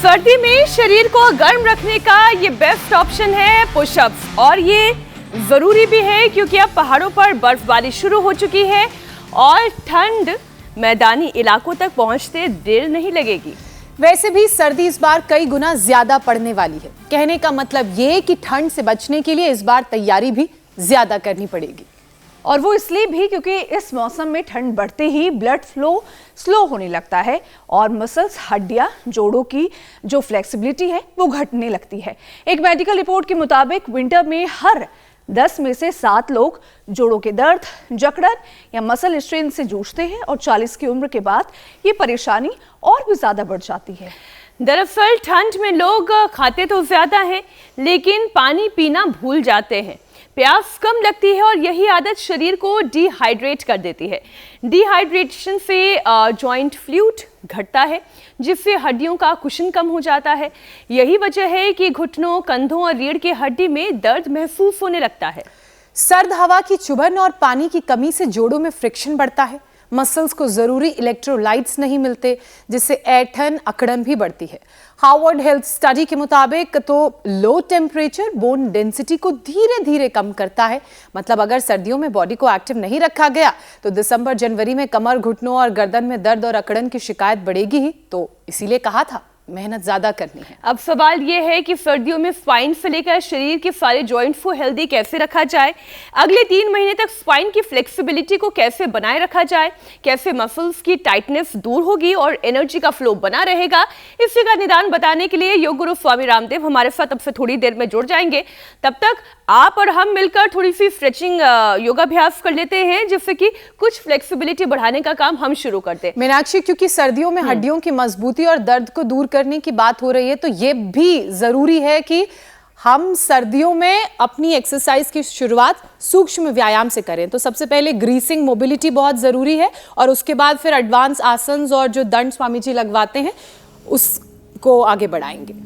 सर्दी में शरीर को गर्म रखने का ये बेस्ट ऑप्शन है पुशअप्स। और ये जरूरी भी है क्योंकि अब पहाड़ों पर बर्फबारी शुरू हो चुकी है और ठंड मैदानी इलाकों तक पहुंचते देर नहीं लगेगी। वैसे भी सर्दी इस बार कई गुना ज्यादा पड़ने वाली है। कहने का मतलब ये कि ठंड से बचने के लिए इस बार तैयारी भी ज्यादा करनी पड़ेगी। और वो इसलिए भी क्योंकि इस मौसम में ठंड बढ़ते ही ब्लड फ्लो स्लो होने लगता है और मसल्स, हड्डियां, जोड़ों की जो फ्लेक्सिबिलिटी है वो घटने लगती है। एक मेडिकल रिपोर्ट के मुताबिक विंटर में हर 10 में से 7 लोग जोड़ों के दर्द, जकड़न या मसल स्ट्रेन से जूझते हैं और 40 की उम्र के बाद ये परेशानी और भी ज्यादा बढ़ जाती है। दरअसल ठंड में लोग खाते तो ज्यादा हैं लेकिन पानी पीना भूल जाते हैं। प्यास कम लगती है और यही आदत शरीर को डिहाइड्रेट कर देती है। डिहाइड्रेशन से जॉइंट फ्लूइड घटता है जिससे हड्डियों का कुशन कम हो जाता है। यही वजह है कि घुटनों, कंधों और रीढ़ की हड्डी में दर्द महसूस होने लगता है। सर्द हवा की चुभन और पानी की कमी से जोड़ों में फ्रिक्शन बढ़ता है। मसल्स को जरूरी इलेक्ट्रोलाइट्स नहीं मिलते जिससे ऐंठन, अकड़न भी बढ़ती है। हार्वर्ड हेल्थ स्टडी के मुताबिक तो लो टेम्परेचर बोन डेंसिटी को धीरे धीरे कम करता है। मतलब अगर सर्दियों में बॉडी को एक्टिव नहीं रखा गया तो दिसंबर जनवरी में कमर, घुटनों और गर्दन में दर्द और अकड़न की शिकायत बढ़ेगी ही। तो इसीलिए कहा था मेहनत ज्यादा करनी है। अब सवाल ये है कि सर्दियों में स्पाइन से लेकर शरीर के सारे जॉइंट्स को हेल्दी कैसे रखा जाए। अगले 3 महीने तक स्पाइन की फ्लेक्सिबिलिटी को कैसे बनाए रखा जाए, कैसे मसल्स की टाइटनेस दूर होगी और एनर्जी का फ्लो बना रहेगा, इसी का निदान बताने के लिए योग गुरु स्वामी रामदेव हमारे साथ अब से थोड़ी देर में जुड़ जाएंगे। तब तक आप और हम मिलकर थोड़ी सी स्ट्रेचिंग योगाभ्यास कर लेते हैं जिससे कि कुछ फ्लेक्सिबिलिटी बढ़ाने का काम हम शुरू करते हैं। मीनाक्षी, क्योंकि सर्दियों में हड्डियों की मजबूती और दर्द को दूर करने की बात हो रही है तो ये भी जरूरी है कि हम सर्दियों में अपनी एक्सरसाइज की शुरुआत सूक्ष्म व्यायाम से करें। तो सबसे पहले ग्रीसिंग, मोबिलिटी बहुत जरूरी है और उसके बाद फिर एडवांस आसन और जो दंड स्वामी जी लगवाते हैं उसको आगे बढ़ाएंगे।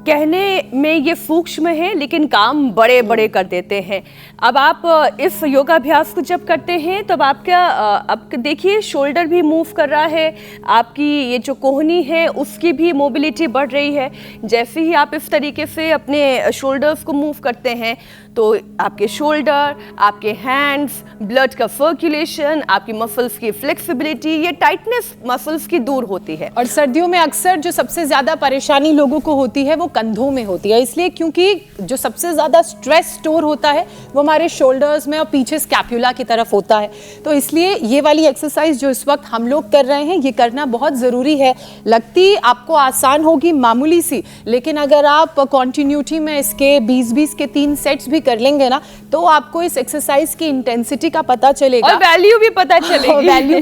कहने में ये सूक्ष्म है लेकिन काम बड़े बड़े कर देते हैं। अब आप इस योगाभ्यास को जब करते हैं तब आप देखिए शोल्डर भी मूव कर रहा है, आपकी ये जो कोहनी है उसकी भी मोबिलिटी बढ़ रही है। जैसे ही आप इस तरीके से अपने शोल्डर्स को मूव करते हैं तो आपके शोल्डर, आपके हैंड्स, ब्लड का सर्कुलेशन, आपकी मसल्स की फ्लेक्सिबिलिटी, ये टाइटनेस मसल्स की दूर होती है। और सर्दियों में अक्सर जो सबसे ज्यादा परेशानी लोगों को होती है वो कंधों में होती है, इसलिए क्योंकि जो सबसे ज्यादा स्ट्रेस स्टोर होता है वो हमारे शोल्डर्स में और पीछे स्कैपुला की तरफ होता है। तो इसलिए ये वाली एक्सरसाइज जो इस वक्त हम लोग कर रहे हैं ये करना बहुत जरूरी है। लगती आपको आसान होगी, मामूली सी, लेकिन अगर आप कॉन्टिन्यूटी में इसके 20-20 के 3 सेट्स भी कर लेंगे ना तो आपको इस एक्सरसाइज की इंटेंसिटी का पता चलेगा और वैल्यू भी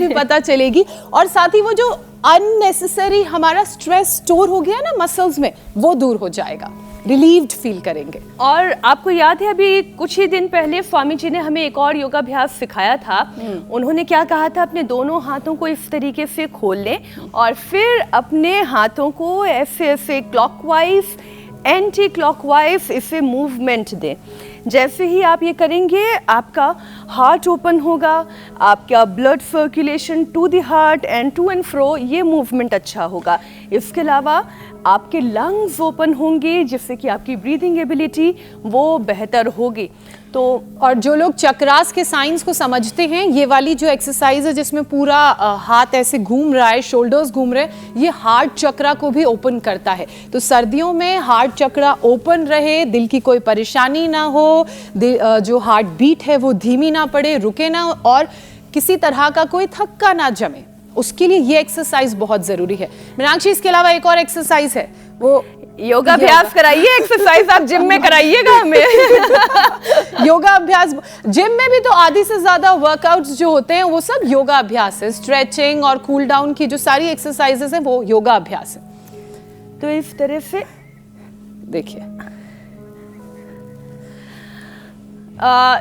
पता चलेगी और साथ ही वो जो अननेसेसरी हमारा स्ट्रेस स्टोर हो गया ना मसल्स में वो दूर हो जाएगा, रिलीव्ड फील करेंगे। और आपको याद है अभी कुछ ही दिन पहले स्वामी जी ने हमें एक और योगाभ्यास सिखाया था। उन्होंने क्या कहा था, अपने दोनों हाथों को इस तरीके से खोल लें और फिर अपने हाथों को ऐसे ऐसे क्लॉकवाइज, एंटी क्लॉकवाइज इसे मूवमेंट दें। जैसे ही आप ये करेंगे आपका हार्ट ओपन होगा, आपका blood circulation to the heart and to and fro, ये मूवमेंट अच्छा होगा। इसके अलावा आपके लंग्स ओपन होंगे जिससे कि आपकी ब्रीदिंग एबिलिटी वो बेहतर होगी। तो और जो लोग चक्रास के साइंस को समझते हैं, ये वाली जो एक्सरसाइज है जिसमें पूरा हाथ ऐसे घूम रहा है, शोल्डर्स घूम रहे हैं, ये हार्ट चक्रा को भी ओपन करता है। तो सर्दियों में हार्ट चक्रा ओपन रहे, दिल की कोई परेशानी ना हो, जो हार्ट बीट है वो धीमी ना पड़े, रुके ना और किसी तरह का कोई थक्का ना जमे, उसके लिए ये एक्सरसाइज बहुत जरूरी है। मीनाक्षी, इसके अलावा एक और एक्सरसाइज है, वो योगाभ्यास कराइए, एक्सरसाइज आप जिम में कराइएगा हमें। योगा अभ्यास जिम में भी तो आधी से ज्यादा वर्कआउट्स जो होते हैं वो सब योगा अभ्यास है। स्ट्रेचिंग और कूल डाउन की जो सारी एक्सरसाइजेस हैं वो योगा अभ्यास है। तो इस तरह से देखिए,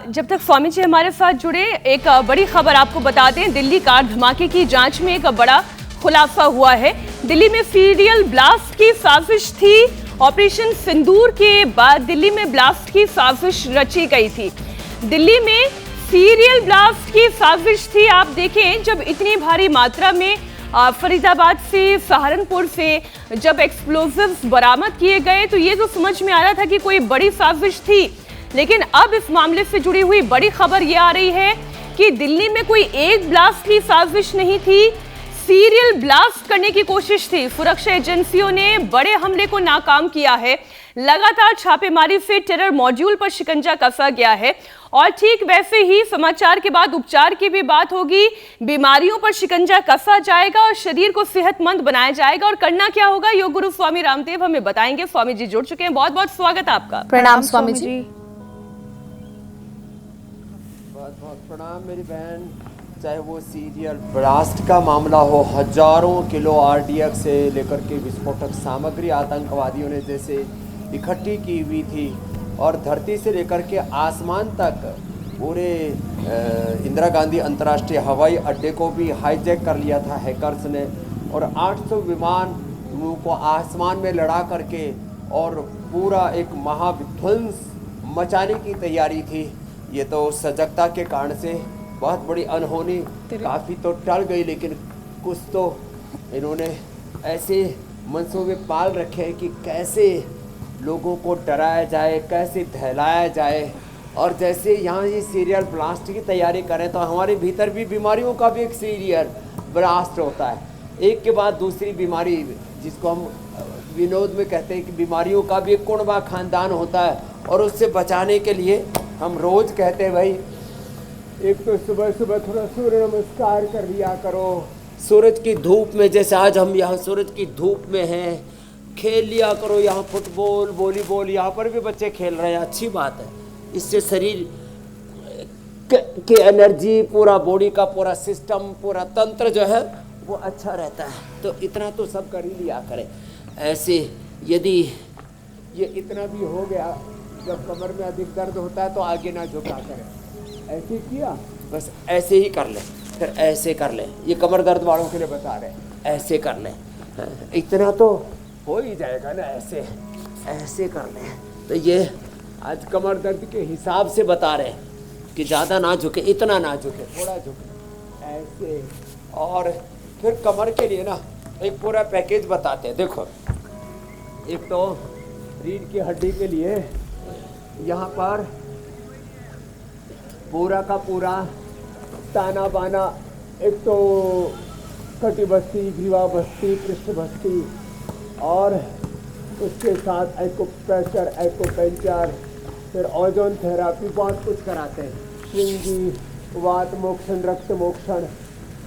जब तक स्वामी जी हमारे साथ जुड़े, एक बड़ी खबर आपको बता दें। दिल्ली कार धमाके की जांच में एक बड़ा खुलासा हुआ है। दिल्ली में सीरियल ब्लास्ट की साजिश थी। ऑपरेशन सिंदूर के बाद दिल्ली में ब्लास्ट की साजिश रची गई थी। दिल्ली में सीरियल ब्लास्ट की साजिश थी। आप देखें, जब इतनी भारी मात्रा में फरीदाबाद से, सहारनपुर से जब एक्सप्लोजिव्स बरामद किए गए तो ये तो समझ में आ रहा था कि कोई बड़ी साजिश थी, लेकिन अब इस मामले से जुड़ी हुई बड़ी खबर ये आ रही है कि दिल्ली में कोई एक ब्लास्ट की साजिश नहीं थी, सीरियल ब्लास्ट करने की कोशिश थी। सुरक्षा एजेंसियों ने बड़े हमले को नाकाम किया है। लगातार छापेमारी से टेरर मॉड्यूल पर शिकंजा कसा गया है और ठीक वैसे ही समाचार के बाद उपचार की भी बात होगी। बीमारियों पर शिकंजा कसा जाएगा और शरीर को सेहतमंद बनाया जाएगा। और करना क्या होगा, योग गुरु स्वामी रामदेव हमें बताएंगे। स्वामी जी जुड़ चुके हैं, बहुत बहुत स्वागत है आपका। प्रणाम स्वामी जी। बहुत बहुत प्रणाम मेरी बहन। चाहे वो सीरियल ब्लास्ट का मामला हो, हजारों किलो आरडीएक्स से लेकर के विस्फोटक सामग्री आतंकवादियों ने जैसे इकट्ठी की हुई थी और धरती से लेकर के आसमान तक पूरे इंदिरा गांधी अंतर्राष्ट्रीय हवाई अड्डे को भी हाईजैक कर लिया था हैकर्स ने और 800 विमान को आसमान में लड़ा करके और पूरा एक महाविध्वंस मचाने की तैयारी थी। ये तो सजगता के कारण से बहुत बड़ी अनहोनी काफ़ी तो टल गई, लेकिन कुछ तो इन्होंने ऐसे मंसूबे पाल रखे हैं कि कैसे लोगों को डराया जाए, कैसे दहलाया जाए। और जैसे यहाँ ये सीरियल ब्लास्ट की तैयारी करें तो हमारे भीतर भी बीमारियों का भी एक सीरियल ब्लास्ट होता है, एक के बाद दूसरी बीमारी, जिसको हम विनोद में कहते हैं कि बीमारियों का भी एक कुणबा खानदान होता है। और उससे बचाने के लिए हम रोज़ कहते हैं भाई, एक तो सुबह सुबह थोड़ा सूर्य नमस्कार कर लिया करो, सूरज की धूप में, जैसे आज हम यहाँ सूरज की धूप में हैं, खेल लिया करो। यहाँ फुटबॉल, वॉलीबॉल यहाँ पर भी बच्चे खेल रहे हैं, अच्छी बात है। इससे शरीर की एनर्जी, पूरा बॉडी का पूरा सिस्टम, पूरा तंत्र जो है वो अच्छा रहता है। तो इतना तो सब कर ही लिया करें। ऐसे यदि ये इतना भी हो गया, जब कमर में अधिक दर्द होता है तो आगे ना झुका करें। ऐसे किया, बस ऐसे ही कर ले, फिर ऐसे कर ले। ये कमर दर्द वालों के लिए बता रहे हैं, ऐसे कर ले, इतना तो हो ही जाएगा ना। ऐसे ऐसे कर ले। तो ये आज कमर दर्द के हिसाब से बता रहे हैं कि ज़्यादा ना झुके, इतना ना झुके, थोड़ा झुके, ऐसे। और फिर कमर के लिए ना एक पूरा पैकेज बताते हैं। देखो, एक तो रीढ़ की हड्डी के लिए यहाँ पर पूरा का पूरा ताना बाना, एक तो कटिबस्ती, ग्रीवाबस्ती, पृष्ठबस्ती, और उसके साथ एक्यूप्रेशर, एक्यूपंक्चर, फिर ओजोन थेरापी, बहुत कुछ कराते हैं। श्रृंगी, वात मोक्षण, रक्त मोक्षण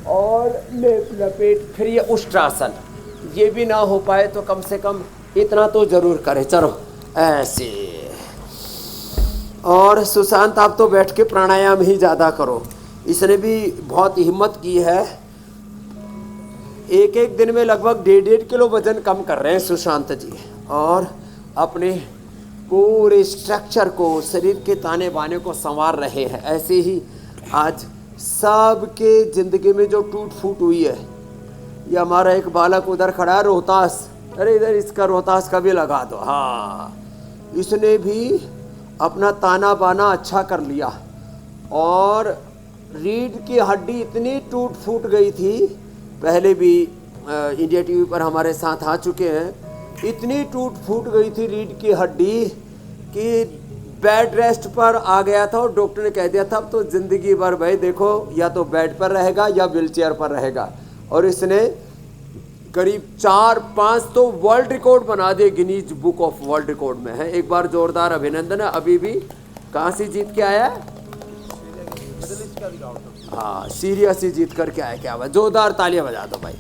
और लेप लपेट। फिर ये उष्ट्रासन, ये भी ना हो पाए तो कम से कम इतना तो जरूर करें। चलो ऐसे। और सुशांत, आप तो बैठ के प्राणायाम ही ज़्यादा करो। इसने भी बहुत हिम्मत की है, एक एक दिन में लगभग 1.5 किलो वजन कम कर रहे हैं सुशांत जी, और अपने पूरे स्ट्रक्चर को, शरीर के ताने बाने को संवार रहे हैं। ऐसे ही आज सबके ज़िंदगी में जो टूट फूट हुई है, ये हमारा एक बालक उधर खड़ा है, रोहतास, अरे इधर इसका रोहतास का भी लगा दो। हाँ, इसने भी अपना ताना बाना अच्छा कर लिया और रीढ़ की हड्डी इतनी टूट फूट गई थी, पहले भी इंडिया टीवी पर हमारे साथ आ चुके हैं, इतनी टूट फूट गई थी रीढ़ की हड्डी कि बेड रेस्ट पर आ गया था और डॉक्टर ने कह दिया था अब तो ज़िंदगी भर भाई देखो, या तो बेड पर रहेगा या व्हीलचेयर पर रहेगा। और इसने करीब 4-5 तो वर्ल्ड रिकॉर्ड बना दिए, Guinness book of world record में है। एक बार जोरदार अभिनंदन है। अभी भी कहाँ से जीत के आया? हाँ, सीरिया से जीत करके आया। क्या हुआ? जोरदार तालियां बजा दो भाई।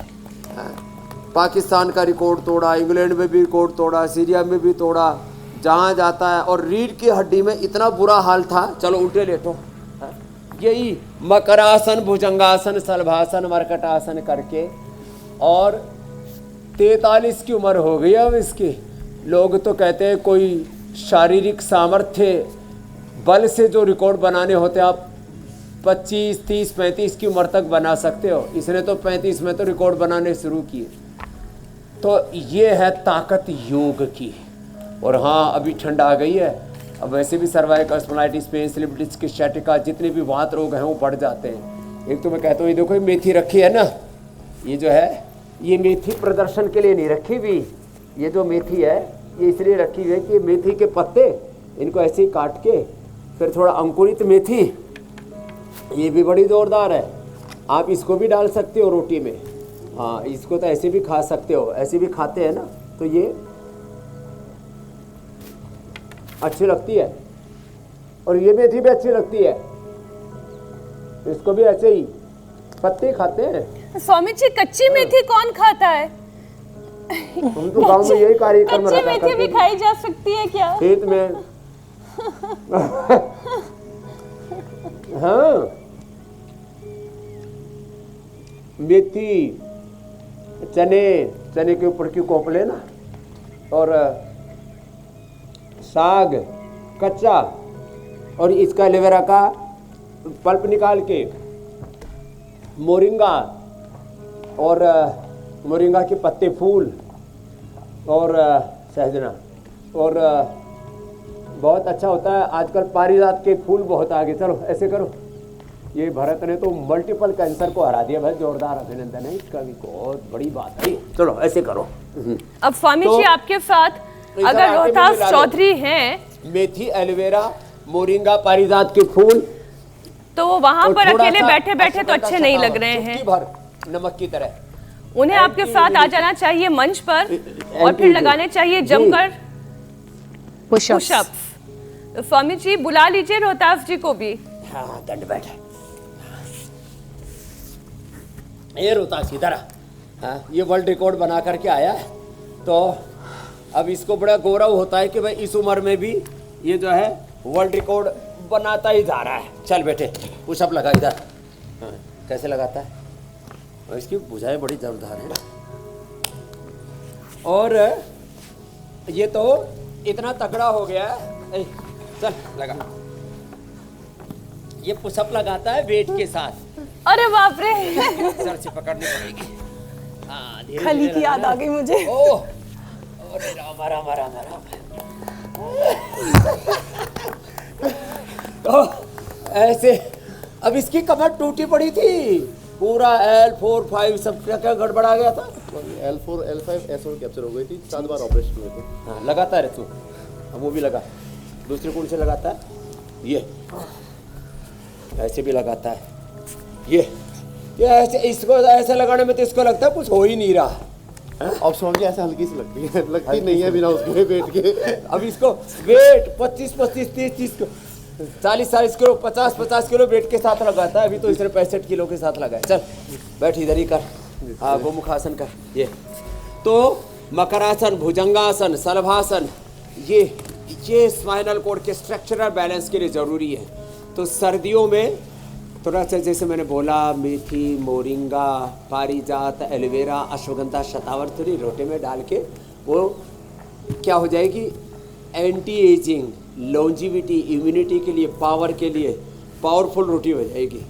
पाकिस्तान का रिकॉर्ड तोड़ा, इंग्लैंड में भी रिकॉर्ड तोड़ा, सीरिया में भी तोड़ा, जहाँ जाता है। और रीढ़ की हड्डी में इतना बुरा हाल था, चलो उल्टे लेटो, यही मकरासन, भुजंगासन, सलभासन, मरकटासन करके, और 43 की उम्र हो गई अब इसकी। लोग तो कहते हैं कोई शारीरिक सामर्थ्य बल से जो रिकॉर्ड बनाने होते आप 25, 30, 35 की उम्र तक बना सकते हो। इसने तो 35 में तो रिकॉर्ड बनाने शुरू किए। तो ये है ताकत योग की। और हाँ, अभी ठंड आ गई है, अब वैसे भी cervical spondylitis, pain, slip disc, sciatica, जितने भी वात रोग हैं वो बढ़ जाते हैं। एक तो मैं कहता हूँ, ये देखो ये मेथी रखी है ना, ये जो है ये मेथी प्रदर्शन के लिए नहीं रखी हुई, ये जो मेथी है ये इसलिए रखी हुई है कि मेथी के पत्ते इनको ऐसे ही काट के फिर थोड़ा अंकुरित मेथी, ये भी बड़ी ज़ोरदार है, आप इसको भी डाल सकते हो रोटी में। हाँ, इसको तो ऐसे भी खा सकते हो, ऐसे भी खाते हैं ना, तो ये अच्छी लगती है। और ये मेथी भी अच्छी लगती है, इसको भी ऐसे ही पत्ते खाते हैं। स्वामी जी कच्ची मेथी कौन खाता है? हम तो गांव में यही कार्यक्रम कच्ची रखा मेथी करते भी थे। खाई जा सकती है क्या? खेत में हाँ, मेथी, चने के ऊपर की कोपले ना, और साग कच्चा, और इसका एलोवेरा का पल्प निकाल के, मोरिंगा, और मोरिंगा के पत्ते फूल, और सहजना, और बहुत अच्छा होता है। आजकल पारिजात के फूल बहुत आगे। चलो ऐसे करो, ये भरत ने तो मल्टीपल कैंसर को हरा दिया भाई, जोरदार अभिनंदन है इसका भी, बहुत बड़ी बात है। चलो ऐसे करो। अब स्वामी तो जी आपके साथ इधर अगर आके भी रोहतास मिला लो। चौधरी हैं मेथी, एलोवेरा, मोरिंगा, पारिजात के फूल, तो वो वहां और पर थोड़ा अकेले सा बैठे बैठे तो अश्वगंधा अच्छे नहीं लग शतावरी, रहे चुटकी हैं। भर नमक की तरह। उन्हें आपके साथ आ जाना चाहिए मंच पर और फिर लगाने चाहिए जमकर पुशअप्स। पुशअप्स। तो स्वामी जी बुला लीजिए रोहतास जी को भी। हाँ, दंड बैठ। ये रोहतास इधर आ। हाँ, ये वर्ल्ड रिकॉर्ड बना करके आया है, तो अब इसको बड़ा गौरव होता है कि भाई इस उम्र में भी ये जो है वर्ल्ड रिकॉर्ड बनाता ही जा रहा है। चल बेटे, पुशअप लगा इधर। हाँ, कैसे लगाता है? और इसकी भुजाएं बड़ी जोरदार है। और ये तो इतना तगड़ा हो गया है। ए, चल लगा। ये पुशअप लगाता है वेट के साथ। अरे बाप रे, सर से पकड़नी पड़ेगी। हाँ, धीरे खली धीरे की याद लगाना। आ गई मुझे। ओह, अरे राम राम राम राम। तो ऐसे अब इसकी कमर टूटी पड़ी थी, पूरा L4, 5 सब क्या गड़बड़ा गया था। L4, L5 ऐसे में कैप्चर हो गई थी, 7 बार ऑपरेशन हुए थे। हाँ, लगाता है तू। अब वो भी लगा। दूसरे कौन से लगाता है? ये ऐसे भी लगाता है। ये ऐसे, इसको ऐसे लगाने में तो इसको लगता है कुछ हो ही नहीं रहा। अब समझ ऐसे हल्की सी लगती है, लगती नहीं है बिना उसके वेट के। अब इसको वेट 25, 30 को 40 किलो, 50 किलो वेट के साथ लगाता है। अभी तो इसने 65 किलो के साथ लगाया। चल बैठ, इधर ही कर। हाँ, गोमुखासन कर। ये तो मकरासन, भुजंगासन, सलभासन, ये स्पाइनल कॉर्ड के स्ट्रक्चरल बैलेंस के लिए ज़रूरी है। तो सर्दियों में थोड़ा सा, जैसे मैंने बोला, मेथी, मोरिंगा, पारिजात, एलोवेरा, अश्वगंधा, शतावर थोड़ी रोटी में डाल के, वो क्या हो जाएगी, एंटी एजिंग, लॉन्जिविटी, इम्यूनिटी के लिए, पावर के लिए पावरफुल रोटी हो जाएगी।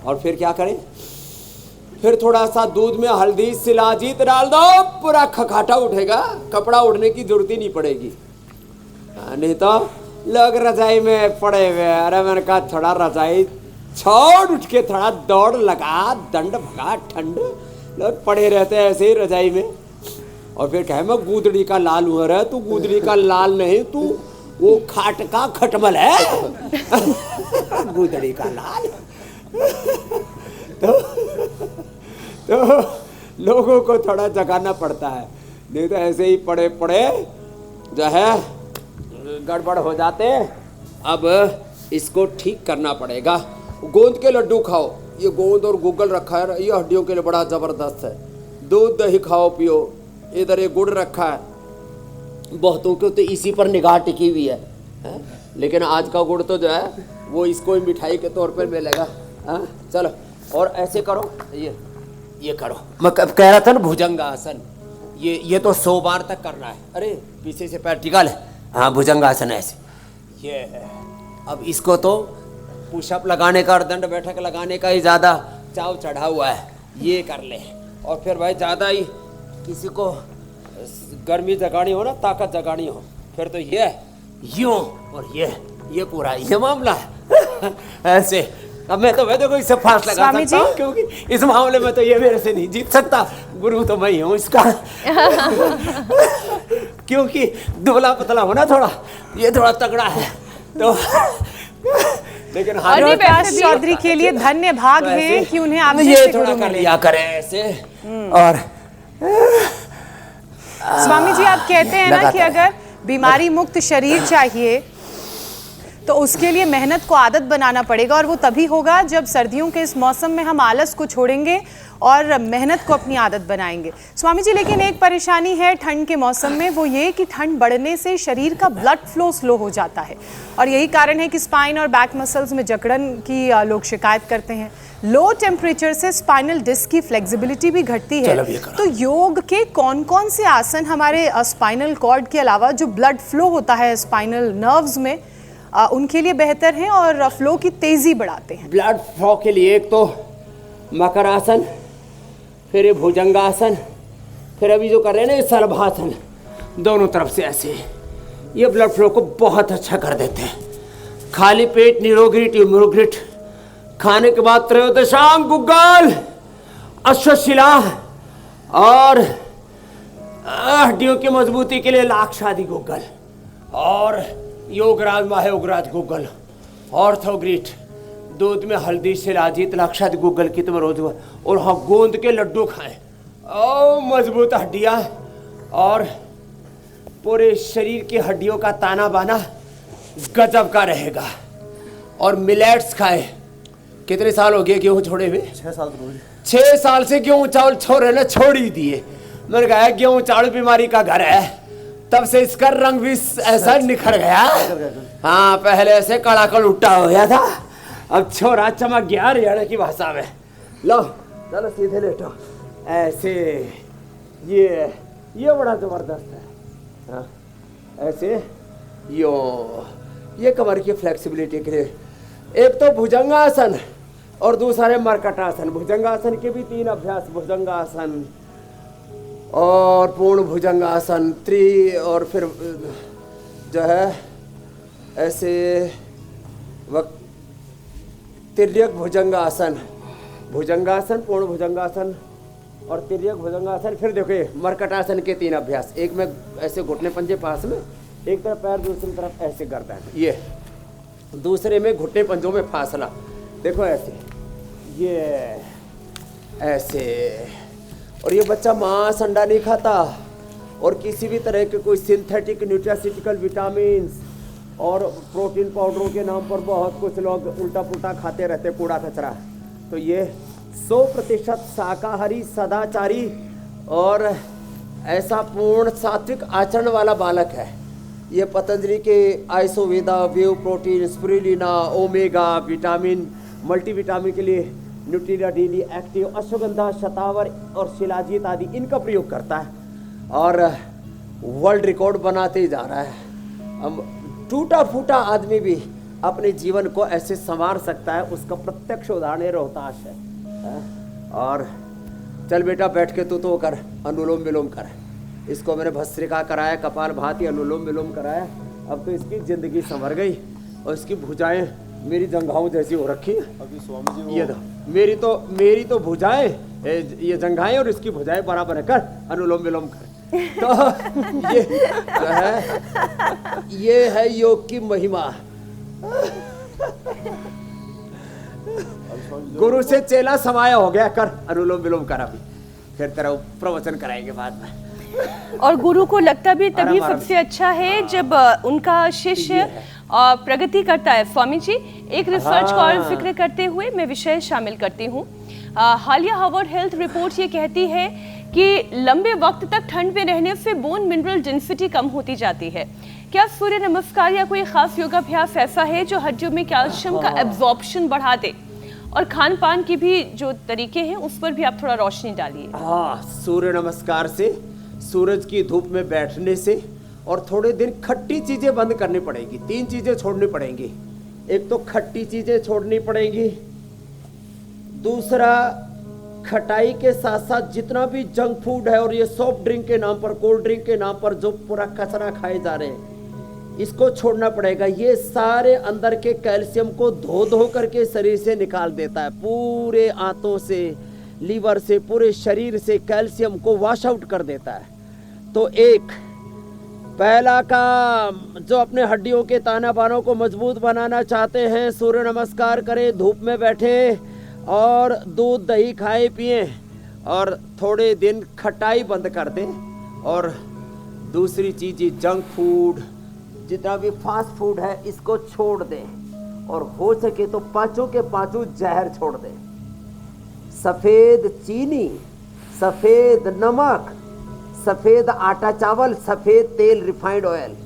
और फिर क्या करें, फिर थोड़ा सा दूध में हल्दी, शिलाजीत डाल दो, पूरा खखाटा उठेगा, कपड़ा उड़ने की जरूरत ही नहीं पड़ेगी। नहीं तो लोग रजाई में पड़े हुए। अरे मैंने कहा थोड़ा रजाई छोड़, उठ के थोड़ा दौड़ लगा, दंड भगा, ठंड, लोग पड़े रहते हैं ऐसे ही रजाई में। और फिर कहे मैं गूदड़ी का लाल हूँ। अरे तू गूदड़ी का लाल नहीं, तू वो खाट का खटमल है। गूदड़ी का लाल। तो लोगों को थोड़ा जगाना पड़ता है, नहीं तो ऐसे ही पड़े पड़े जो है गड़बड़ हो जाते। अब इसको ठीक करना पड़ेगा। गोंद के लड्डू खाओ, ये गोंद और गूगल रखा है, ये हड्डियों के लिए बड़ा ज़बरदस्त है। दूध दही खाओ पियो, इधर ये गुड़ रखा है। बहुतों को तो इसी पर निगाह टिकी हुई है, लेकिन आज का गुड़ तो जो है वो इसको ही मिठाई के तौर पर मिलेगा। चलो, और ऐसे करो, ये करो। मैं कह रहा था ना भुजंगासन, ये तो 100 बार तक करना है। अरे पीछे से पैर टिका ले। हाँ, भुजंगासन ऐसे। ये अब इसको तो पुशअप लगाने का और दंड बैठक लगाने का ही ज़्यादा चाव चढ़ा हुआ है, ये कर ले। और फिर भाई ज़्यादा ही किसी को गर्मी जगानी हो ना, ताकत जगानी हो, फिर तो ये यूँ और ये पूरा ये मामला है। ऐसे अब मैं तो देखो इससे फास्ट लगा स्वामी सकता हूँ, क्योंकि इस मामले में तो ये मेरे से नहीं जीत सकता, गुरु तो मैं ही हूँ इसका। क्योंकि दुबला पतला होना थोड़ा, ये थोड़ा तगड़ा है तो लेकिन प्रकाश चौधरी के लिए धन्य भाग है कि उन्हें आप ये थोड़ा कर लिया करें ऐसे। और स्वामी जी आप कहते हैं ना कि अगर बीमारी मुक्त शरीर चाहिए तो उसके लिए मेहनत को आदत बनाना पड़ेगा, और वो तभी होगा जब सर्दियों के इस मौसम में हम आलस को छोड़ेंगे और मेहनत को अपनी आदत बनाएंगे। स्वामी जी लेकिन एक परेशानी है ठंड के मौसम में, वो ये कि ठंड बढ़ने से शरीर का ब्लड फ्लो स्लो हो जाता है, और यही कारण है कि स्पाइन और बैक मसल्स में जकड़न की लोग शिकायत करते हैं। लो टेम्परेचर से स्पाइनल डिस्क की फ्लेक्सिबिलिटी भी घटती है। तो योग के कौन कौन से आसन हमारे स्पाइनल कॉर्ड के अलावा जो ब्लड फ्लो होता है स्पाइनल नर्व्स में उनके लिए बेहतर हैं और फ्लो की तेजी बढ़ाते हैं? ब्लड फ्लो के लिए एक तो मकर आसन, फिर ये भुजंगासन, फिर अभी जो कर रहे हैं ना ये सर्वासन, दोनों तरफ से ऐसे, ये ब्लड फ्लो को बहुत अच्छा कर देते हैं। खाली पेट निरोगृत युमृगृत, खाने के बाद त्रयोदशांग गुग्गल, अश्वशिला, और हड्डियों की मजबूती के लिए लाक्षादि गुग्गल, और योगराज माहेयोगराज गुग्गल, ऑर्थोग्रिट, दूध में हल्दी शिलाजीत लाक्षादि गुग्गल की तुम रोज, और हाँ गोंद के लड्डू खाएं, और मजबूत हड्डियां और पूरे शरीर की हड्डियों का ताना बाना गजब का रहेगा। और मिलेट्स खाएं। कितने साल हो गए गेहूं छोड़े हुए? 6 साल 6 साल से गेहूं चावल छोड़े ना, छोड़ ही दिए। मैंने कहा गेहूं चावल बीमारी का घर है, तब से इसका रंग भी ऐसा निखर गया। हाँ पहले ऐसे कड़ाकड़ उल्टा हो गया था, अब छोरा चमक गया हरियाणा की भाषा में। लो चलो सीधे लेटो ऐसे, ये बड़ा जबरदस्त है। हाँ ऐसे ये कमर की फ्लेक्सिबिलिटी के लिए। एक तो भुजंगासन और दूसरा है मर्कटासन। भुजंगासन के भी 3 अभ्यास, भुजंगासन और पूर्ण भुजंगासन, और फिर जो है ऐसे तिर्यक भुजंगासन, भुजंगासन, पूर्ण भुजंगासन और तिर्यक भुजंगासन। फिर देखिए मर्कटासन के 3 अभ्यास, एक में ऐसे घुटने पंजे पास में, एक तरफ पैर दूसरी तरफ ऐसे गर्दन, ये दूसरे में घुटने पंजों में फासला, देखो ऐसे, ये ऐसे। और ये बच्चा मांस अंडा नहीं खाता और किसी भी तरह के कोई सिंथेटिक न्यूट्रास्यूटिकल विटामिन और प्रोटीन पाउडरों के नाम पर बहुत कुछ लोग उल्टा पुल्टा खाते रहते, कूड़ा कचरा। तो ये 100% शाकाहारी, सदाचारी और ऐसा पूर्ण सात्विक आचरण वाला बालक है। ये पतंजलि के Isoveda, whey protein, spirulina, omega vitamin, multivitamin के लिए न्यूट्रिला डेली एक्टिव, अश्वगंधा, शतावर और शिलाजीत आदि इनका प्रयोग करता है और वर्ल्ड रिकॉर्ड बनाते ही जा रहा है। अब टूटा फूटा आदमी भी अपने जीवन को ऐसे संवार सकता है, उसका प्रत्यक्ष उदाहरण रोहताश है। और चल बेटा बैठ के तू तो कर, अनुलोम विलोम कर। इसको मैंने भस्त्रिका कराया, कपाल भाती, अनुलोम विलोम कराया। अब तो इसकी जिंदगी संवर गई और इसकी भुजाएं मेरी जंघाओं जैसी हो रखी। अभी स्वामी जी ये दो मेरी तो भुजाएं, ये जंघाएं और इसकी भुजाएं बराबर है, कर अनुलोम विलोम कर। तो ये है योग की महिमा। गुरु से चेला समाया हो गया, कर अनुलोम विलोम कर। अभी फिर तेरा प्रवचन कराएंगे बाद में। और गुरु को लगता भी तभी सबसे अच्छा है जब उनका शिष्य प्रगति करता है। स्वामी जी एक रिसर्च का और जिक्र करते हुए मैं विषय शामिल करती हूँ। हालिया हार्वर्ड हेल्थ रिपोर्ट ये कहती है कि लंबे वक्त तक ठंड में रहने से बोन मिनरल डेंसिटी कम होती जाती है। क्या सूर्य नमस्कार या कोई खास योगाभ्यास ऐसा है जो हड्डियों में कैल्शियम का एब्जॉर्प्शन बढ़ा दे? और खान पान की भी जो तरीके हैं उस पर भी आप थोड़ा रोशनी डालिए। हाँ, सूर्य नमस्कार से, सूरज की धूप में बैठने से, और थोड़े दिन खट्टी चीजें बंद करनी पड़ेगी। 3 चीजें छोड़नी पड़ेंगी। एक तो खट्टी चीजें छोड़नी पड़ेंगी, दूसरा खटाई के साथ साथ जितना भी जंक फूड है और ये सॉफ्ट ड्रिंक के नाम पर, कोल्ड ड्रिंक के नाम पर जो पूरा कचरा खाए जा रहे हैं, इसको छोड़ना पड़ेगा। ये सारे अंदर के कैल्शियम को धो धो करके शरीर से निकाल देता है, पूरे आंतों से, लीवर से, पूरे शरीर से कैल्शियम को वॉश आउट कर देता है। तो एक पहला काम, जो अपने हड्डियों के ताना बानों को मजबूत बनाना चाहते हैं, सूर्य नमस्कार करें, धूप में बैठें और दूध दही खाए पिए और थोड़े दिन खटाई बंद कर दें। और दूसरी चीज़, जंक फूड, जितना भी फास्ट फूड है, इसको छोड़ दें और हो सके तो पांचों के पांचों जहर छोड़ दें। सफ़ेद चीनी, सफ़ेद नमक, सफ़ेद आटा चावल, सफ़ेद तेल, रिफाइंड ऑयल।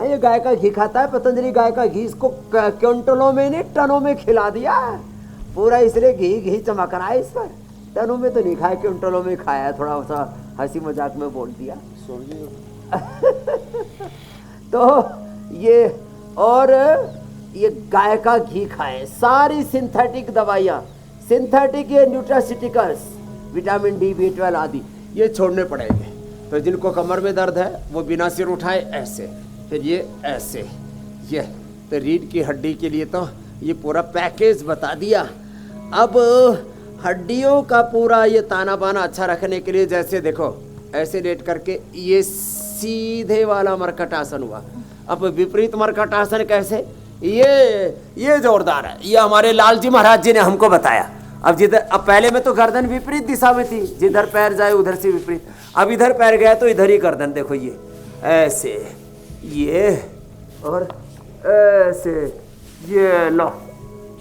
ये गाय का घी खाता है पतंजलि, गाय का घी, इसको क्विंटलों में नहीं टनों में खिला दिया है पूरा, इसलिए घी घी चमक रहा है इस पर। टनों में तो नहीं खाया, क्विंटलों में खाया है, थोड़ा सा हंसी मजाक में बोल दिया। तो ये, और ये गाय का घी खाएं। सारी सिंथेटिक दवाइयाँ, सिंथेटिक ये न्यूट्रास्यूटिकल्स, विटामिन डी, B12 आदि, ये छोड़ने पड़ेंगे। तो जिनको कमर में दर्द है वो बिना सिर उठाए ऐसे, फिर ये ऐसे, ये तो रीढ़ की हड्डी के लिए तो ये पूरा पैकेज बता दिया। अब हड्डियों का पूरा ये ताना बाना अच्छा रखने के लिए, जैसे देखो ऐसे लेट करके, ये सीधे वाला मरकटासन हुआ। अब विपरीत मरकटासन कैसे, ये जोरदार है, ये हमारे लालजी महाराज जी ने हमको बताया। अब जिधर, अब पहले में तो गर्दन विपरीत दिशा में थी, जिधर पैर जाए उधर से विपरीत, अब इधर पैर गया तो इधर ही गर्दन, देखो ये ऐसे, ये और ऐसे, ये लो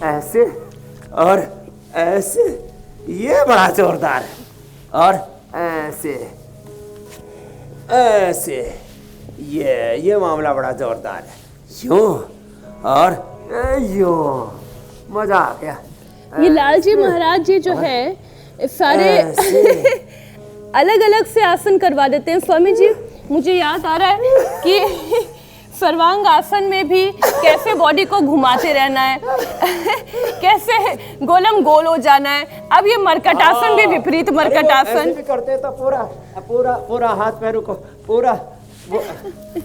ऐसे और ऐसे, ये बड़ा जोरदार है, और ऐसे ऐसे, ये मामला बड़ा जोरदार है, यूं और यूं, मजा आ गया। ये लालजी महाराज जी जो है सारे अलग अलग से आसन करवा देते हैं। स्वामी जी, मुझे याद आ रहा है कि सर्वांग आसन में भी कैसे बॉडी को घुमाते रहना है, कैसे गोलम गोल हो जाना है। अब ये मरकटासन भी विपरीत मरकटासन भी करते हैं, तो पूरा पूरा पूरा हाथ पैरों को पूरा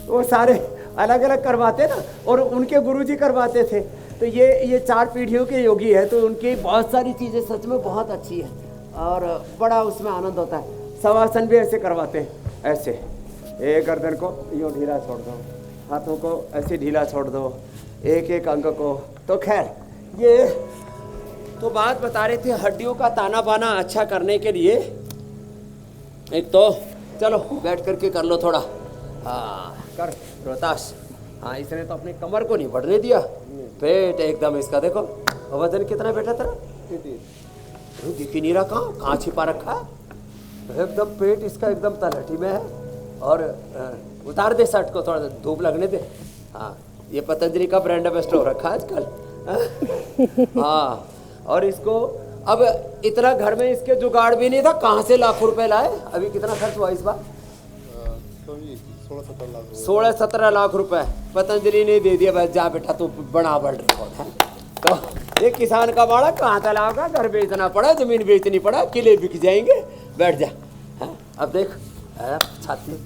वो सारे अलग अलग करवाते ना, और उनके गुरुजी करवाते थे। तो ये 4 पीढ़ियों के योगी है, तो उनकी बहुत सारी चीज़ें सच में बहुत अच्छी है और बड़ा उसमें आनंद होता है। शवासन भी ऐसे करवाते हैं, ऐसे एक गर्दन को यूँ ढीला छोड़ दो, हाथों को ऐसे ढीला छोड़ दो, एक एक अंग को। तो खैर, ये तो बात बता रहे थे हड्डियों का ताना बाना अच्छा करने के लिए। एक तो चलो बैठ करके कर लो थोड़ा, हाँ कर रोहताश। हाँ, इसने तो अपने कमर को नहीं बढ़ने दिया, पेट एकदम इसका देखो। वजन कितना बेटा तेरा? दिख ही नहीं रहा, कहाँ छिपा रखा है, एकदम पेट इसका एकदम तलहटी में है। और उतार दे शर्ट को, थोड़ा धूप लगने दे। हाँ, ये पतंजलि का ब्रांड एम्बेसडर हो रखा है आजकल। हाँ, और इसको अब इतना घर में इसके जुगाड़ भी नहीं था, कहाँ से लाखों रुपए लाए? अभी कितना खर्च हुआ इस बार? 16-17 लाख रुपए पतंजलि ने दे दिया। बस जा बेटा, तू बड़ा बढ़ रहा है। तो एक किसान का बाड़ा कहाँ चलाओगा, घर बेचना पड़ा, जमीन बेचनी पड़ा, किले बिक जाएंगे। बैठ जा। हाँ, अब देख छाती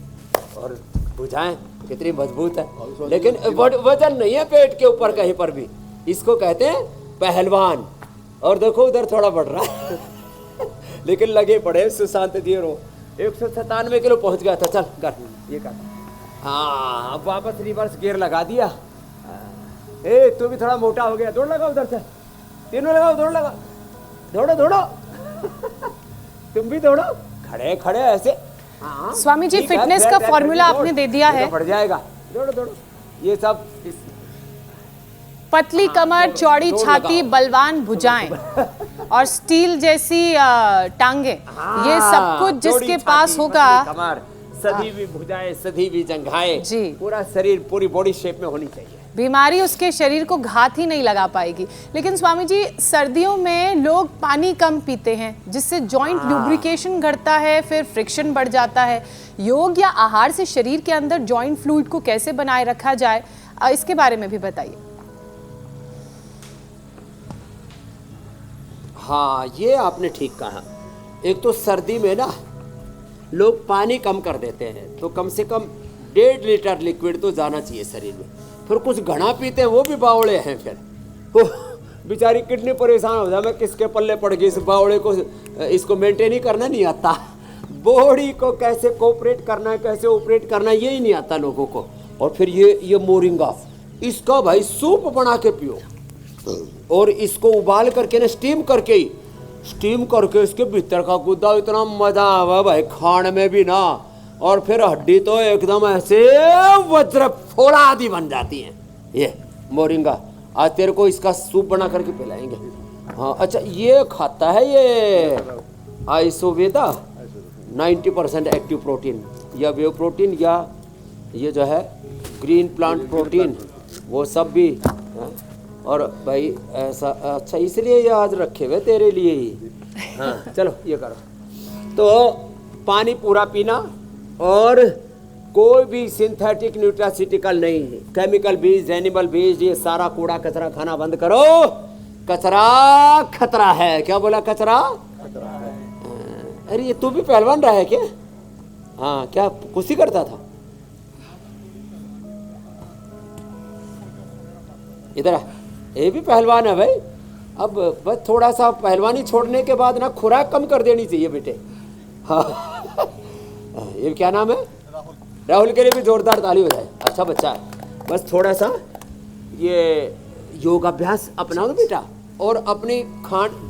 और भुजाएं कितनी मजबूत है, लेकिन वजन नहीं है पेट के ऊपर कहीं पर भी। इसको कहते हैं पहलवान। और देखो उधर थोड़ा बढ़ रहा है लेकिन लगे पड़े सुशांत जी रो 197 किलो पहुंच गया था। चल कर ये कर। हाँ, अब वापस रिवर्स गियर लगा दिया। ए तू भी थोड़ा मोटा हो गया, दौड़ लगा उधर से, तीनों लगाओ, दौड़ लगा, दौड़ो दौड़ो तुम भी दौड़ो, खड़े खड़े ऐसे। हाँ, स्वामी जी, फिटनेस का फॉर्मूला आपने दे दिया है, बढ़ जाएगा। दौड़ो दौड़ो, ये सब पतली कमर, चौड़ी छाती, बलवान भुजाएं और स्टील जैसी टांगे, ये सब कुछ जिसके पास होगा, कमर, सदी भी भुजाएं, सदी भी जंघाएं, जी, पूरा शरीर पूरी बॉडी शेप में होनी चाहिए। बीमारी उसके शरीर को घात ही नहीं लगा पाएगी। लेकिन स्वामी जी, सर्दियों में लोग पानी कम पीते हैं, जिससे जॉइंट लुब्रिकेशन घटता है, फिर फ्रिक्शन बढ़ जाता है। योग या आहार से शरीर के अंदर जॉइंट फ्लूइड को कैसे बनाए रखा जाए, इसके बारे में भी बताइए। हाँ, ये आपने ठीक कहा। एक तो सर्दी में ना लोग पानी कम कर देते हैं, तो कम से कम 1.5 लीटर लिक्विड तो जाना चाहिए शरीर में। फिर कुछ घना पीते हैं वो भी बावड़े हैं, फिर वो बेचारी किडनी परेशान हो जाए, मैं किसके पल्ले पड़ गई, इस बावड़े को इसको मेंटेन ही करना नहीं आता, बॉडी को कैसे कोऑपरेट करना है, कैसे ऑपरेट करना है, यही नहीं आता लोगों को। और फिर ये मोरिंगा, इसका भाई सूप बना के पियो, और इसको उबाल करके ना स्टीम करके इसके भीतर का गुद्दा इतना मजा आवा भाई खाने में भी ना, और फिर हड्डी तो एकदम ऐसे वज्र फोड़ा आदि बन जाती है। ये मोरिंगा आज तेरे को इसका सूप बना करके पिलाएंगे। हाँ अच्छा, ये खाता है ये आइसोवेदा 90% एक्टिव प्रोटीन या वेव प्रोटीन या ये जो है ग्रीन प्लांट प्रोटीन, वो सब भी हाँ? और भाई ऐसा अच्छा इसलिए ये आज रखे हुए तेरे लिए ही। हाँ चलो ये करो, तो पानी पूरा पीना, और कोई भी सिंथेटिक न्यूट्रासिटिकल नहीं, केमिकल बीज, एनिमल बीज, ये सारा कूड़ा कचरा खाना बंद करो। कचरा खतरा है, क्या बोला कचरा खतरा है। अरे ये तू भी पहलवान रहा है क्या? हाँ क्या कुश्ती करता था? इधर आ, ये भी पहलवान है भाई। अब बस थोड़ा सा पहलवानी छोड़ने के बाद ना खुराक कम कर देनी चाहिए बेटे। हाँ ये क्या नाम है? राहुल के लिए भी जोरदार ताली हो जाए, अच्छा बच्चा है। बस थोड़ा सा ये योगाभ्यास अपनाओ बेटा, और अपनी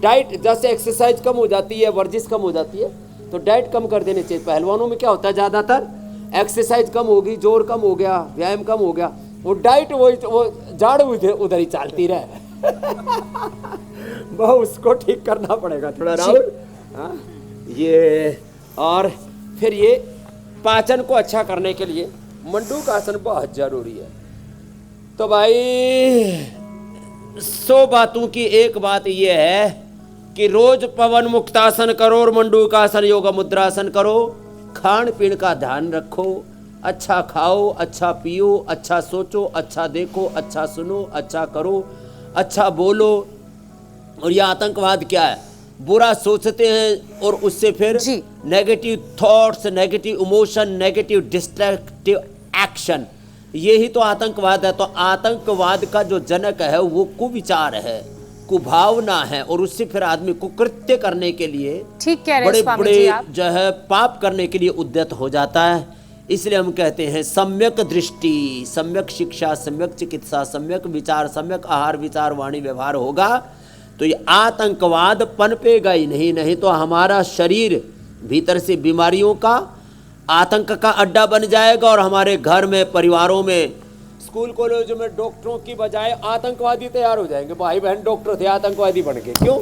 डाइट, जैसे एक्सरसाइज कम हो जाती है, वर्जिश कम हो जाती है, तो डाइट कम कर देनी चाहिए। पहलवानों में क्या होता है, ज़्यादातर एक्सरसाइज कम होगी, जोर कम हो गया, व्यायाम कम हो गया, वो डाइट वो झाड़ उधर ही चलती रहे। बहुत उसको ठीक करना पड़ेगा थोड़ा राहुल। हाँ ये, और फिर ये पाचन को अच्छा करने के लिए मंडूक आसन बहुत जरूरी है। तो भाई 100 बातों की एक बात यह है कि रोज पवन मुक्तासन करो और मंडूकासन योगा मुद्रासन करो। खान पीन का ध्यान रखो, अच्छा खाओ, अच्छा पियो, अच्छा सोचो, अच्छा देखो, अच्छा सुनो, अच्छा करो, अच्छा बोलो। और यह आतंकवाद क्या है, बुरा सोचते हैं और उससे फिर negative thoughts, negative emotion, negative destructive action, यही तो आतंकवाद है। तो आतंकवाद का जो जनक है वो कुविचार है, कुभावना है, और उससे फिर आदमी कुकृत्य करने के लिए, ठीक कह रहे बड़े हैं बड़े जो है पाप करने के लिए उद्यत हो जाता है। इसलिए हम कहते हैं सम्यक दृष्टि, सम्यक शिक्षा, सम्यक चिकित्सा, सम्यक विचार, सम्यक आहार विचार वाणी व्यवहार होगा तो ये आतंकवाद पनपेगा ही नहीं। नहीं तो हमारा शरीर भीतर से बीमारियों का, आतंक का अड्डा बन जाएगा, और हमारे घर में, परिवारों में, स्कूल कॉलेजों में डॉक्टरों की बजाय आतंकवादी तैयार हो जाएंगे। भाई बहन डॉक्टर थे, आतंकवादी बन गए, क्यों?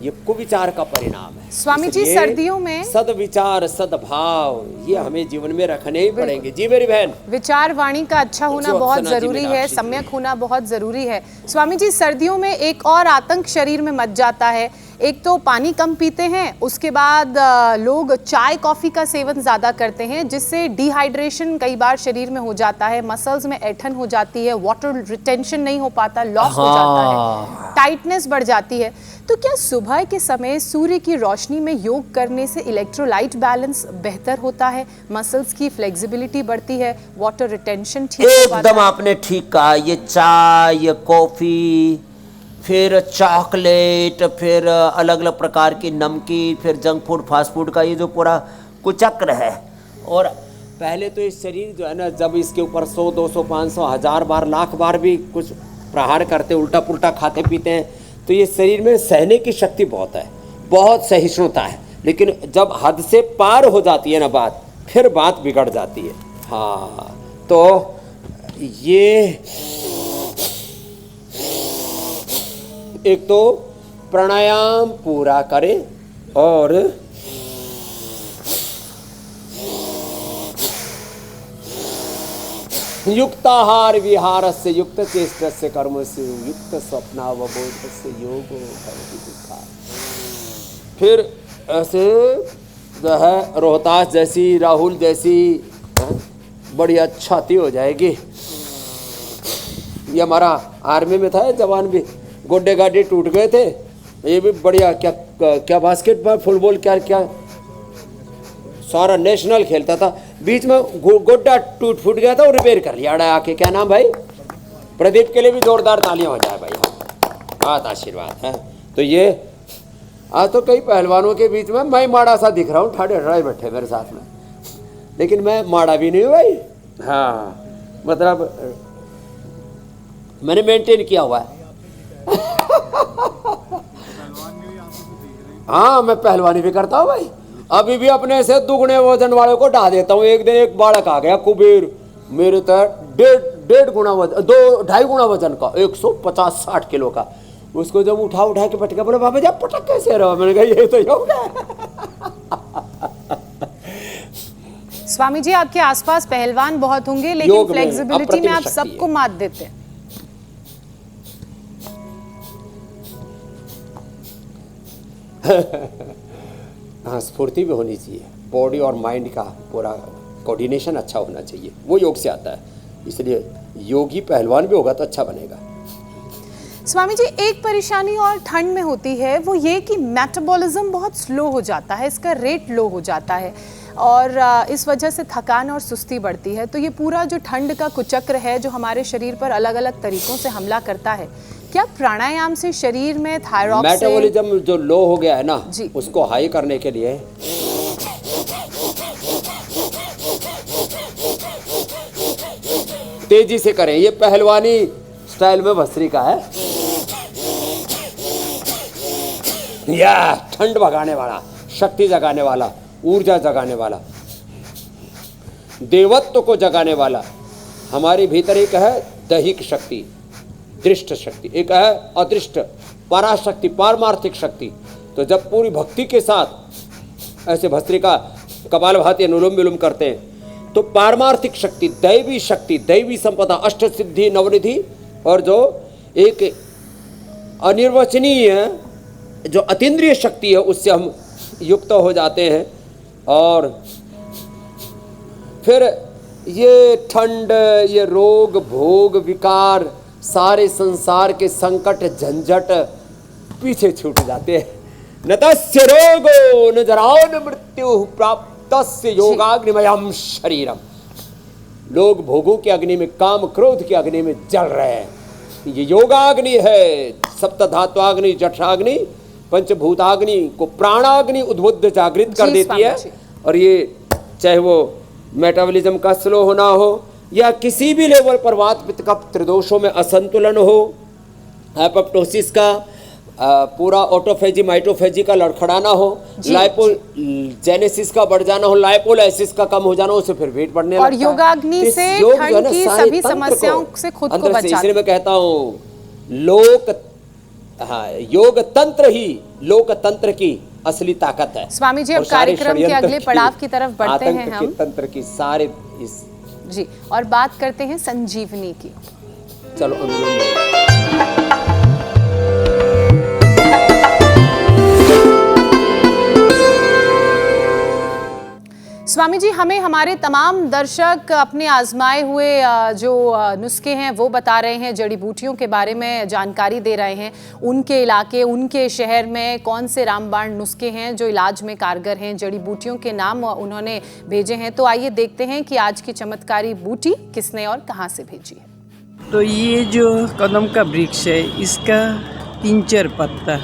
ये कुविचार का परिणाम है। स्वामी जी सर्दियों में सद्विचार, सद्भाव, ये हमें जीवन में रखने ही पड़ेंगे। जी मेरी बहन, विचार वाणी का अच्छा होना बहुत जरूरी है, सम्यक होना बहुत जरूरी है। स्वामी जी सर्दियों में एक और आतंक शरीर में मच जाता है। एक तो पानी कम पीते हैं, उसके बाद लोग चाय कॉफ़ी का सेवन ज़्यादा करते हैं, जिससे डिहाइड्रेशन कई बार शरीर में हो जाता है, मसल्स में ऐंठन हो जाती है, वाटर रिटेंशन नहीं हो पाता, लॉस हो जाता है, टाइटनेस बढ़ जाती है। तो क्या सुबह के समय सूर्य की रोशनी में योग करने से इलेक्ट्रोलाइट बैलेंस बेहतर होता है, मसल्स की फ्लेक्सिबिलिटी बढ़ती है, वाटर रिटेंशन ठीक हो पाता है? एकदम आपने ठीक कहा। ये चाय, ये कॉफ़ी, फिर चॉकलेट, फिर अलग अलग प्रकार की नमकीन, फिर जंक फूड, फास्ट फूड का ये जो पूरा कुचक्र है। और पहले तो इस शरीर जो है ना, जब इसके ऊपर 100, 200, 500, 1000 बार, लाख बार भी कुछ प्रहार करते, उल्टा पुल्टा खाते पीते हैं, तो ये शरीर में सहने की शक्ति बहुत है, बहुत सहिष्णुता है। लेकिन जब हद से पार हो जाती है ना बात, फिर बात बिगड़ जाती है। हाँ तो ये एक तो प्राणायाम पूरा करें, और युक्ताहार विहारस्य युक्त चेष्टस्य कर्मस्य युक्त स्वप्नावबोधस्य योगो भवति दुःखा। फिर ऐसे जो है रोहतास जैसी, राहुल जैसी बढ़िया छाती हो जाएगी। ये हमारा आर्मी में था जवान भी, गोड्डे गाड्डे टूट गए थे, ये भी बढ़िया क्या बास्केटबॉल, फुटबॉल, क्या क्या सारा नेशनल खेलता था, बीच में गोड्डा टूट फूट गया था, वो रिपेयर कर लिया आके। क्या नाम भाई? प्रदीप के लिए भी जोरदार तालियां हो जाए भाई, बहुत आशीर्वाद है। तो ये आज तो कई पहलवानों के बीच में मैं माड़ा सा दिख रहा हूँ, ठाड़े ठाड़े बैठे मेरे साथ में, लेकिन मैं माड़ा भी नहीं हूँ भाई। हाँ, मतलब मैंने मेंटेन किया हुआ है। हाँ, मैं पहलवानी भी करता हूँ भाई। अभी भी अपने से दुगने वजन वाले को ढा देता हूँ। एक दिन एक बालक आ गया कुबेर, मेरे तक 1.5 गुना वजन, 2-2.5 गुना वजन का, 150-60 किलो का। उसको जब उठा के पटका, बोले बाबा जी पटक कैसे रहो? मैंने कहा ये तो योग है। स्वामी जी, आपके आसपास पहलवान बहुत होंगे, लेकिन फ्लेक्सिबिलिटी में आप सबको मात देते हैं। हाँ, स्फूर्ति भी होनी चाहिए, बॉडी और माइंड का पूरा कोऑर्डिनेशन अच्छा होना चाहिए, वो योग से आता है। इसलिए योगी पहलवान भी होगा तो अच्छा बनेगा। स्वामी जी, एक परेशानी और ठंड में होती है, वो ये कि मेटाबॉलिज्म बहुत स्लो हो जाता है, इसका रेट लो हो जाता है और इस वजह से थकान और सुस्ती बढ़ती है। तो ये पूरा जो ठंड का कुचक्र है जो हमारे शरीर पर अलग अलग तरीकों से हमला करता है, क्या प्राणायाम से शरीर में थायराइड मेटाबॉलिज्म जो लो हो गया है ना, जी, उसको हाई करने के लिए तेजी से करें। ये पहलवानी स्टाइल में भस्त्रिका है, या ठंड भगाने वाला, शक्ति जगाने वाला, ऊर्जा जगाने वाला, देवत्व को जगाने वाला। हमारे भीतर एक है दैहिक शक्ति, दृष्ट शक्ति, एक है अदृष्ट पराशक्ति, पारमार्थिक शक्ति। तो जब पूरी भक्ति के साथ ऐसे भस्त्रिका कपालभाति अनुलोम विलोम करते हैं तो पारमार्थिक शक्ति, दैवी शक्ति, दैवी संपदा, अष्ट सिद्धि नवनिधि और जो एक अनिर्वचनीय जो अतीन्द्रिय शक्ति है उससे हम युक्त हो जाते हैं। और फिर ये ठंड, ये रोग भोग विकार, सारे संसार के संकट झंझट पीछे छूट जाते हैं। न तस्य रोगो न जराओ न मृत्यु प्राप्तस्य योगाग्निमयम् शरीरम। लोग भोगों की अग्नि में, काम क्रोध की अग्नि में जल रहे हैं। ये योगाग्नि है, सप्त धात्वाग्नि, जठराग्नि, पंचभूताग्नि को प्राणाग्नि उद्बुद्ध जागृत कर देती है। और ये चाहे वो मेटाबॉलिज्म का स्लो होना हो या किसी भी लेवल पर वात पित्त कफ त्रिदोषों में असंतुलन हो, एपोप्टोसिस का पूरा ऑटोफेजी माइटोफेजी का लड़खड़ाना हो, लाइपोजेनेसिस का बढ़ जाना हो, लाइपोलाइसिस का कम हो जाना हो, उससे फिर वेट बढ़ने लगता है। और योगाग्नि से ठंड की सभी समस्याओं से खुद को बचाते हैं। इसलिए मैं कहता हूँ योग तंत्र ही लोकतंत्र की असली ताकत है। स्वामी जी, अब कार्यक्रम के अगले पड़ाव की तरफ बढ़ते हैं हम। तंत्र की सारे इस जी, और बात करते हैं संजीवनी की। चलो स्वामी जी, हमें हमारे तमाम दर्शक अपने आजमाए हुए जो नुस्खे हैं वो बता रहे हैं, जड़ी बूटियों के बारे में जानकारी दे रहे हैं। उनके इलाके, उनके शहर में कौन से रामबाण नुस्खे हैं जो इलाज में कारगर हैं, जड़ी बूटियों के नाम उन्होंने भेजे हैं। तो आइए देखते हैं कि आज की चमत्कारी बूटी किसने और कहाँ से भेजी है। तो ये जो कदम का वृक्ष है, इसका 3-4 पत्ता,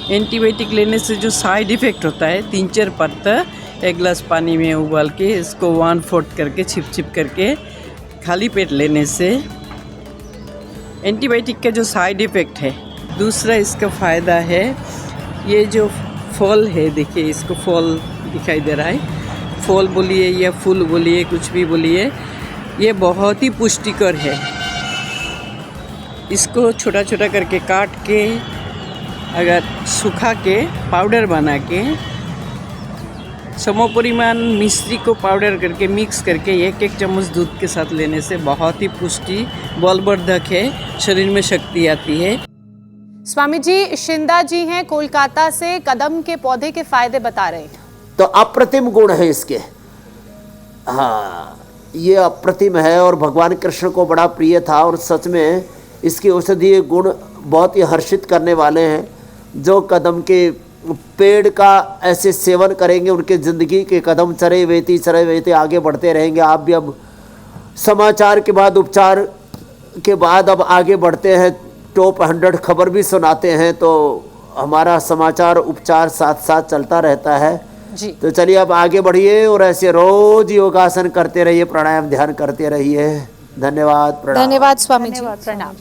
एंटीबायोटिक लेने से जो साइड इफ़ेक्ट होता है, 3-4 पत्ता एक गिलास पानी में उबाल के इसको 1/4 करके छिप करके खाली पेट लेने से एंटीबायोटिक का जो साइड इफ़ेक्ट है। दूसरा इसका फ़ायदा है, ये जो फल है, देखिए इसको फल दिखाई दे रहा है, फल बोलिए या फूल बोलिए, कुछ भी बोलिए, ये बहुत ही पुष्टिकर है। इसको छोटा छोटा करके काट के अगर सुखा के पाउडर बना के समपरिमाण मिश्री को पाउडर करके मिक्स करके 1-1 चम्मच दूध के साथ लेने से बहुत ही पुष्टि बलवर्धक है, शरीर में शक्ति आती है। स्वामी जी, शिंदा जी हैं कोलकाता से, कदम के पौधे के फायदे बता रहे हैं। तो अप्रतिम गुण है इसके। हाँ, ये अप्रतिम है और भगवान कृष्ण को बड़ा प्रिय था और सच में इसके औषधीय गुण बहुत ही हर्षित करने वाले हैं। जो कदम के पेड़ का ऐसे सेवन करेंगे, उनके ज़िंदगी के कदम चरे वेती आगे बढ़ते रहेंगे। आप भी अब समाचार के बाद उपचार के बाद अब आगे बढ़ते हैं, टॉप 100 खबर भी सुनाते हैं, तो हमारा समाचार उपचार साथ साथ चलता रहता है जी। तो चलिए अब आगे बढ़िए और ऐसे रोज योगासन करते रहिए, प्राणायाम ध्यान करते रहिए। धन्यवाद, प्रणाम। धन्यवाद स्वामी जी। प्रणाम।